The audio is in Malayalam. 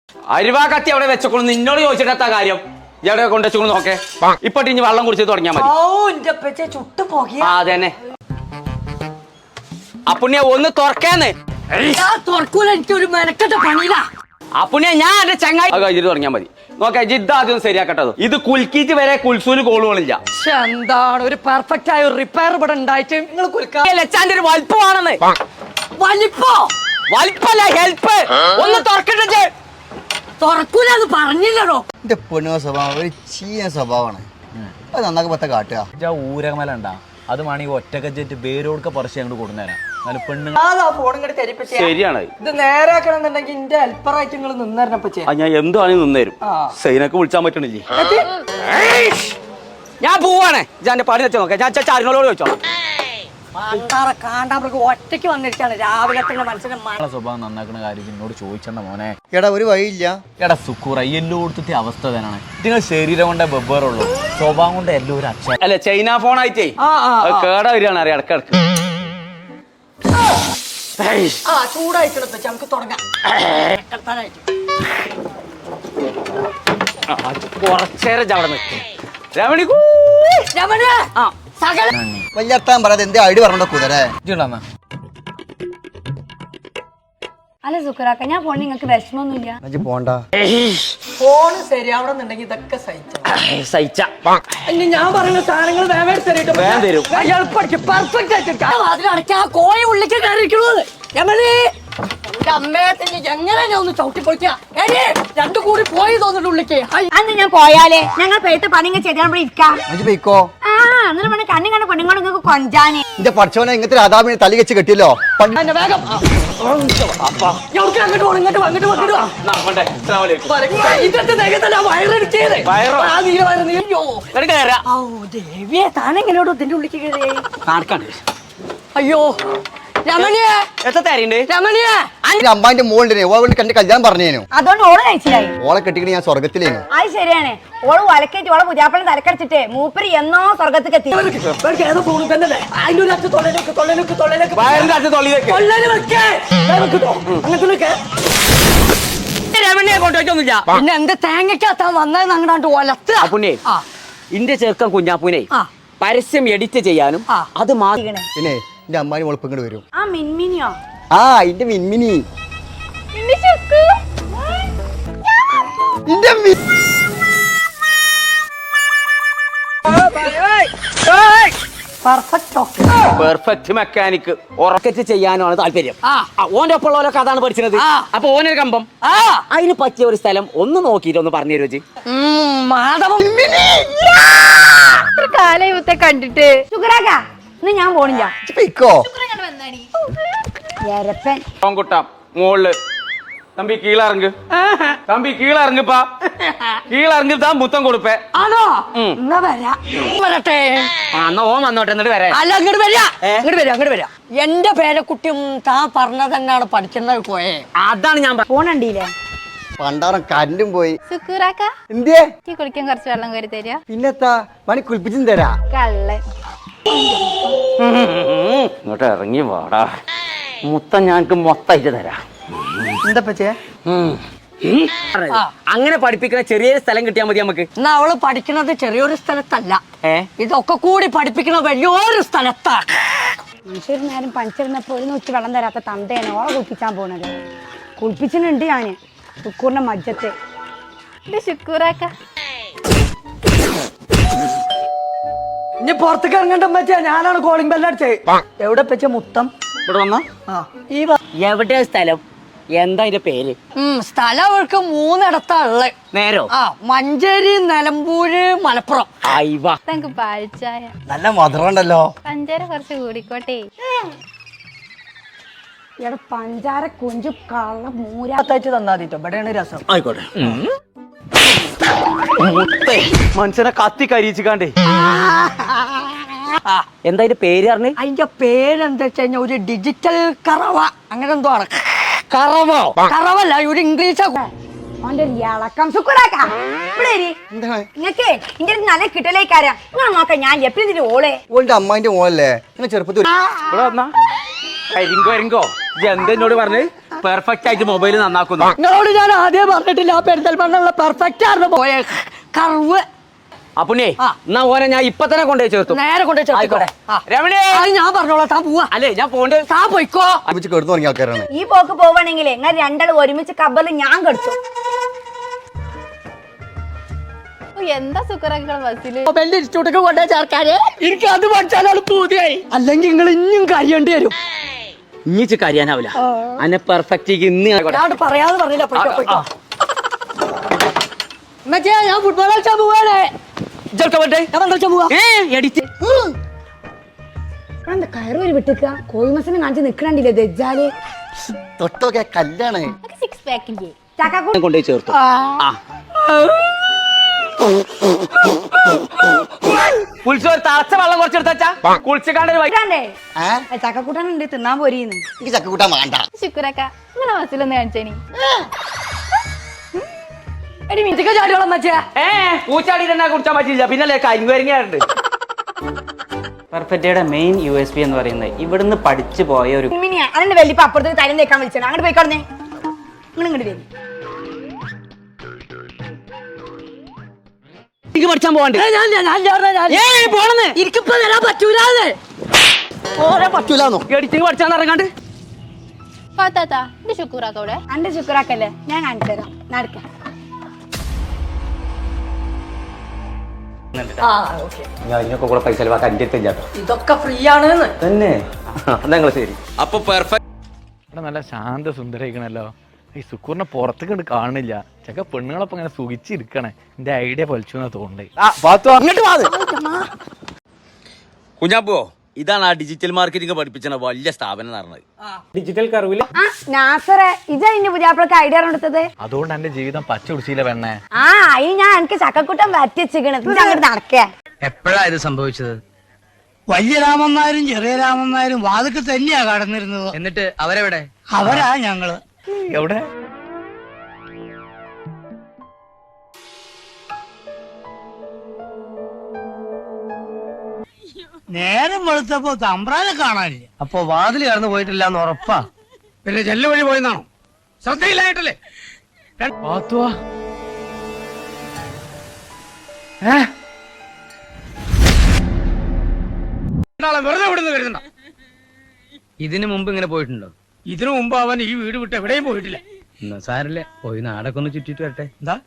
അരിവാ കത്തി അവിടെ വെച്ചോളൂ. നിന്നോട് ചോദിച്ചിട്ടാ കാര്യം. എവിടെ കൊണ്ടുവച്ചോളൂ നോക്കേ. ഇപ്പൊ ഇനി വെള്ളം കുടിച്ച് തുടങ്ങിയാൽ മതി. അതന്നെ അപ്പുണ്യ ഒന്ന് തുറക്കാന്ന്. അപ്പുണ്യ ഞാൻ എന്റെ ചങ്ങായി കഴിഞ്ഞിട്ട് തുടങ്ങിയാൽ മതി. നോക്കെ ജിദ്ദ ആദ്യം ശരിയാക്കട്ടത്. ഇത് കുൽക്കീറ്റ് വരെ കുൽസൂല് കോളുകളില്ല. എന്താണ് ഒരു പെർഫെക്റ്റ് ആയ ഒരു റിപ്പയർ ഇവിടെ ഉണ്ടായിട്ട് നിങ്ങൾ ലച്ചാന്റെ ഒരു വലിപ്പമാണെന്ന്. വലിപ്പല്ല ഹെൽപ്പ്. ഒന്ന് തുറക്കട്ടെ. തുറക്കൂലെന്ന് പറഞ്ഞില്ലടോ. എന്റെ പെണ്ണുക സ്വഭാവം ഒരു ചീയ സ്വഭാവമാണ്. അത് നന്നാക്കി പത്ത കാട്ടുക. ഊരകമല ഉണ്ടാ അത് വേണമെങ്കിൽ ഒറ്റക്കച്ചിട്ട് വേരോടുക്ക പറിച്ച് ഞങ്ങൾ കൊടുന്നേരാം. പെണ്ണുങ്ങൾ ശരിയാണ്. ഇത് നേരാക്കണമെന്നുണ്ടെങ്കിൽ എന്റെ ഹെൽപ്പറായിട്ട് നിങ്ങൾ നിന്നേരണപ്പച്ചേ. ഞാൻ എന്തുവാണെങ്കിൽ നിന്നേരും. സൈനക്ക് വിളിച്ചാൻ പറ്റണില്ലേ? ഞാൻ പോവാണ്. ഞാൻ പണി വെച്ചാൽ നോക്കാം. ഞാൻ ചാരിനോട് ചോദിച്ചോ. ഒറ്റയ്ക്ക് വന്നിരിക്കാണ് രാവിലെ തന്നെ മനസ്സിനെ സ്വഭാവം നന്നാക്കുന്ന കാര്യം എന്നോട് ചോദിച്ചണ്ട മോനെ. എടാ ഒരു വഴിയില്ല. എടാ സുക്കൂറ എല്ലായിടത്തെ അവസ്ഥ തന്നെയാണ്. നിങ്ങൾ ശരീരം കൊണ്ടേ വെവ്വേറുള്ളൂ, സ്വഭാവം കൊണ്ട് എല്ലാം ഒരു അക്ഷരം. അല്ല ചൈന ഫോൺ ആയിട്ടേ കേടാ വരികയാണ് അറിയാം ഇടക്കിടക്ക്. ചൂടായിക്കണ നമുക്ക് തുടങ്ങാം. കുറച്ചേരം അവിടെ നിൽക്കും. രമണി വല്യർത്താൻ പറയാതെ എന്തേ ഐഡി പറഞ്ഞോ കുതിരെ. അല്ല സുഖറാക്ക ഞാൻ പോണ നിങ്ങൾക്ക് വിഷമൊന്നുമില്ല. പോണ്ട. ഫോണ് ശരിയാവണമെന്നുണ്ടെങ്കിൽ ഇതൊക്കെ സഹിച്ച ഞാൻ പറയുന്ന സാധനങ്ങൾ വേഗം തരും. പെർഫെക്റ്റ് ആയിട്ട് അതിലടയ്ക്കാ കോഴി ഉള്ളിക്ക് കയറിക്കുന്നത്. അമ്മയത്തിന് എങ്ങനെ ഞാൻ ഒന്ന് ചവിട്ടി പൊളിക്കുക. രണ്ടു കൂടി പോയി തോന്നിട്ട് ഉള്ളിക്ക്. അന്ന് ഞാൻ പോയാലേ ഞങ്ങൾ പേട്ട് പണിങ്ങ ചെയ്താൽ ഇരിക്കാം. പോയിക്കോ. ആ എന്നിട്ട് പണി കണ്ണി കണ്ട പെണ്ണുങ്ങൾ നിങ്ങൾക്ക് കൊഞ്ചാന്. എന്റെ പഠിച്ചോനെ ഇങ്ങനത്തെ രാധാവിനെ തലി വെച്ച് കെട്ടിയല്ലോ. വേഗം താനെങ്ങനെയോടോ ഇതിന്റെ ഉള്ളിക്ക് കയറി. അയ്യോ രമണിയെ രമണിയെ അമ്മാന്റെ മോളിനെ ഓളെ കണ്ട് കല്യാണം പറഞ്ഞേനു. അതുകൊണ്ട് ഓള് കഴിച്ചില്ലായി. ഓളെ കെട്ടിക്കണ ഞാൻ സ്വർഗത്തിലേനു. അത് ശരിയാണ്. ഓള് വലക്കേറ്റ് ഓളെ പുതിയാപ്പളെ തലക്കടിച്ചിട്ട് മൂപ്പര് എന്നോ സ്വർഗത്തേക്ക് എത്തി. പിന്നെ എന്റെ തേങ്ങക്കാത്താൻ വന്നത് അങ്ങോട്ട് ഒലത്ത്. ഇന്റെ ചെറുക്കൻ കുഞ്ഞാപ്പൂനെ പരസ്യം എഡിറ്റ് ചെയ്യാനും അത് പിന്നെ എന്റെ അമ്മാനി മോളിപ്പ് ഇങ്ങോട്ട് വരും. ആ മിൻമിനിയോ? ആ ഇന്റെ മിൻമിനി. പെർഫെക്റ്റ് മെക്കാനിക് ഉറക്കറ്റ് ചെയ്യാനാണ് താല്പര്യം. ഓന്റെ ഒപ്പമുള്ളവരൊക്കെ അതാണ് പഠിച്ചത്. അപ്പൊ ഓനൊരു കമ്പം അതിന് പറ്റിയ ഒരു സ്ഥലം ഒന്ന് നോക്കിയിട്ട് ഒന്ന് പറഞ്ഞു തരുവോ? കാലയുത്തെ കണ്ടിട്ട് സുഖറാക്ക ഇന്ന് ഞാൻ പോണില്ല. കുട്ടാം മോള് തമ്പി കീഴിറങ്ങ്. തമ്പി കീഴിറങ്ങിപ്പാ. കീഴിറങ്ങി താൻ മുത്തം കൊടുപ്പേ. ആണോ? എന്നാ വരട്ടെ. എന്നാ ഓൻ വന്നോട്ടെ എന്നിട്ട് വരാം. അല്ല ഇങ്ങോട്ട് വരാ ഇങ്ങോട്ട് വരാ ഇങ്ങോട്ട് വരാ. എന്റെ പേരക്കുട്ടിയും താൻ പറഞ്ഞത് തന്നെയാണ് പഠിക്കുന്നത് പോയെ. അതാണ് ഞാൻ പോണണ്ടില്ലേ. പണ്ടാറം കരണ്ടും പോയി. എന്തേ കുളിക്കാൻ കുറച്ച് വെള്ളം കയറി തരാ. പിന്നെത്താ പണി കുളിപ്പിച്ചും തരാ. കള്ളൻ ഇങ്ങോട്ട് ഇറങ്ങി വാടാ. മുത്തം ഞങ്ങക്ക് മൊത്തമായിട്ട് തരാം. എന്താ പച്ചേ? അങ്ങനെ പഠിപ്പിക്കുന്ന ചെറിയൊരു സ്ഥലം കിട്ടിയാൽ മതി നമുക്ക്. എന്നാ അവള് പഠിക്കുന്നത് ചെറിയൊരു സ്ഥലത്തല്ല, ഇതൊക്കെ കൂടി പഠിപ്പിക്കുന്ന വലിയൊരു സ്ഥലത്താണ്. മനുഷ്യർ നേരം പണിച്ചിരുന്നപ്പോ ഒരു നോക്കി വെള്ളം തരാത്ത തന്തയാണ് ഓളെ കുളിപ്പിച്ചാൻ പോണത്. കുളിപ്പിച്ചിട്ടുണ്ട് ഞാന് ശുക്കൂറിന്റെ മജ്ജത്ത്. ശുക്കൂറാക്ക ഇനി പുറത്തേക്ക് ഇറങ്ങണ്ട പറ്റിയ ഞാനാണ് കോളിംഗ് ബെല്ലടിച്ചത്. എവിടെ പറ്റ മുത്തം ഇവിടെ വന്ന എവിടെയാ സ്ഥലം? എന്താ അതിന്റെ പേര്? സ്ഥലം അവർക്ക് 3 ഇടത്താ ഉള്ളത്. നേരോ? മഞ്ചേരി, നിലമ്പൂര്, മലപ്പുറം. പാഴ്ചായ നല്ല മധുരം ഉണ്ടല്ലോ. പഞ്ചാര കുറച്ച് കൂടിക്കോട്ടെ. ഇവിടെ പഞ്ചാര കൊഞ്ചു കള്ള മൂരാത്തായിട്ട് തന്നാതിട്ടോ. ഇവിടെയാണ് രസം. ആയിക്കോട്ടെ. മനുഷ്യനെ കത്തി കരിയിച്ചിക്കാണ്ടേ. എന്താ അതിന്റെ പേര് പറഞ്ഞേ? അതിന്റെ പേരെന്താ വെച്ച് കഴിഞ്ഞാൽ ഒരു ഡിജിറ്റൽ കറവ അങ്ങനെ എന്തോ ആണ്. കറവോ? കറവല്ല, ഒരു ഇംഗ്ലീഷ്. ഇളക്കം സുക്കൂറാക്ക നിങ്ങക്ക് ഇന്റെ നല്ല കിട്ടലേക്കാരാ. ഞാൻ നോക്കാം ഞാൻ എപ്പോഴും ഓളെ ഓളുടെ അമ്മാന്റെ മോളല്ലേ ചെറുപ്പത്തിൽ. കരിങ്കോ എന്നോട് പറഞ്ഞ് പെർഫെക്റ്റ് ആയിട്ട് മൊബൈൽ നന്നാക്കുന്നു. നിങ്ങളോട് ഞാൻ ആദ്യം പറഞ്ഞിട്ടില്ല ആ പെരിന്തൽമണ്ണ പെർഫെക്റ്റ് ആയിരുന്നു പോയ കർവ്. അപ്പുണ്ണേ എന്നാ ഓനെ ഞാൻ ഇപ്പൊ തന്നെ കൊണ്ടുപോയി ചേർത്തു. നേരെ കൊണ്ടുപോയി ചേർത്തിക്കോടെ. രമണി അത് ഞാൻ പറഞ്ഞോളാം, താൻ പോവാ. അല്ലേ ഞാൻ പോണ്ട്. താൻ പോയിക്കോ. അമ്മച്ചി കെടുത്തു തുടങ്ങിയ ആൾക്കാരാണ്. ഈ പോക്ക് പോവാണെങ്കിലേ നിങ്ങൾ രണ്ടാളും ഒരുമിച്ച് കബറിൽ ഞാൻ കടിച്ചു. എന്താ സുക്കറൊക്കെ ബസ്സില് മൊബൈലിന്റെ ഇൻസ്റ്റിറ്റ്യൂട്ടൊക്കെ കൊണ്ടുപോയി ചേർക്കാന് എനിക്ക് അത് പഠിച്ചാലാണ് പൂതിയായി. അല്ലെങ്കിൽ നിങ്ങൾ ഇനിയും കഴിയേണ്ടി വരും. ഇഞ്ഞിച്ച് കരിയാനാവില്ല. അന്നെ പെർഫെക്റ്റ് ഇന്ന് ഞാൻ പറയാതെ പറഞ്ഞില്ല. പോയിക്കോ, പോയിക്കോ. ഉമ്മച്ചിയെ, ഞാൻ ഫുട്ബോൾ കളിച്ചാൻ പോവാണേ. ഞാൻ കളിച്ചാൻ പോവാ. എന്താ കയറൂരി വിട്ടിക്ക കോഴിമസിനെ കാണിച്ച് നിക്കണില്ലേ ദജ്ജാല്. തൊട്ടൊക്കെ കല്ലാണ്. സിക്സ് പാക്കിന്റെ ചാക്കാക്കൂട്ടൻ കൊണ്ടുപോയി ചേർത്തു. കുളിച്ചോര് തളച്ച വെള്ളം കുറച്ചെടുത്താ കുളിച്ചിക്കാണ്ട് ചക്കക്കൂട്ടാനുണ്ട് തിന്നാൻ പോരീന്ന്. എനിക്ക് ചക്കക്കൂട്ടാൻ വേണ്ട. ശുക്രക്ക ഇങ്ങനെ ബസ്സിലൊന്ന് കാണിച്ചേനി. എടി മിഞ്ചിക്ക ചാടിയോളം ഉമ്മച്ചിയെ. പൂച്ചാടി തന്നെ കുടിച്ചാൻ പറ്റില്ല. പിന്നല്ലേ കരിങ്കുവരങ്ങയുണ്ട്. പെർഫെക്റ്റയുടെ മെയിൻ USP എന്ന് പറയുന്നത് ഇവിടുന്ന് പഠിച്ചു പോയ ഒരു മിനിയാ അതിന്റെ വലിപ്പം അപ്പുറത്തേക്ക് തരം തേക്കാൻ വിളിച്ചാണ്. അങ്ങോട്ട് പോയിക്കോടന്നേ. നിങ്ങൾ ഇങ്ങോട്ട് വരും. പഠിച്ചാൻ പോകണ്ടേ. എനിക്കിപ്പോ വരാൻ പറ്റൂലാന്ന്. ഓരോ പറ്റൂലെന്നോ? എഡിറ്റിംഗ് പഠിച്ചാന്ന് ഇറങ്ങാണ്ട്. പാത്താത്താ ഇത് ശുക്കൂറാക്ക അവിടെ അന്റെ ശുക്രാക്കല്ലേ ഞാൻ കാണിച്ചു തരാം. നടക്ക ഞാൻ ഇതിനൊക്കെ കൂടെ പൈസ ചെലവാക്കാൻ എൻ്റെ അടുത്ത് ഇല്ലാട്ടോ. ഇതൊക്കെ ഫ്രീ ആണ് തന്നെ. നിങ്ങൾ ശരി. അപ്പൊ പെർഫെക്റ്റ് ഇവിടെ നല്ല ശാന്ത സുന്ദരയിക്കണല്ലോ. ഈ സുക്കൂറിനെ പുറത്തേക്ക് കണ്ട് കാണുന്നില്ല. ചെക്ക പെണ്ണുങ്ങളൊപ്പം ഇങ്ങനെ സുഖിച്ചിരിക്കണേ. എന്റെ ഐഡിയ പൊലിച്ചു എന്നാ തോന്നണ്ടേ. കുഞ്ഞാപ്പോ ഇതാണ് ആ ഡിജിറ്റൽ മാർക്കറ്റിംഗ് പഠിപ്പിച്ച വലിയ സ്ഥാപനം എന്ന് പറഞ്ഞത്. ഡിജിറ്റൽ കർവില് ആ നാസറെ ഇജാ ഇന്റെ പുതിയാപ്പിളക്ക് ഐഡിയ എടുത്തത്. അതുകൊണ്ട് എന്റെ ജീവിതം പച്ച കുടിച്ചില്ല പെണ്ണേ. ആ അതിന് ഞാൻ എനിക്ക് ചക്കക്കൂട്ടം പറ്റി വെച്ചിക്കണ്. അങ്ങോട്ട് നടക്കേ. എപ്പോഴാ ഇത് സംഭവിച്ചത്? വലിയ രാമന്മാരും ചെറിയ രാമന്മാരും വാതിക്ക് തന്നെയാ കടന്നിരുന്നത്. എന്നിട്ട് അവരെവിടെ? അവരാ ഞങ്ങള്. എവിടെ? നേരം വെളുത്തപ്പോ തമ്പ്രാനെ കാണാനില്ല. അപ്പൊ വാതിൽ കടന്നു പോയിട്ടില്ല എന്ന് ഉറപ്പാ? പിന്നെ ചെല്ലു വഴി പോയെന്നാണോ? ശ്രദ്ധയില്ലായിട്ടല്ലേ? പാത്തുവാ. വെറുതെ വിടുന്നു കരുതണ്ട. ഇതിനു മുമ്പ് ഇങ്ങനെ പോയിട്ടുണ്ടോ? ഇതിനു മുമ്പ് അവൻ ഈ വീട് വിട്ട് എവിടെയും പോയിട്ടില്ല. സാരല്ലേ, പോയി നാടൊക്കെ ഒന്ന് ചുറ്റിട്ട് വരട്ടെ. എന്താ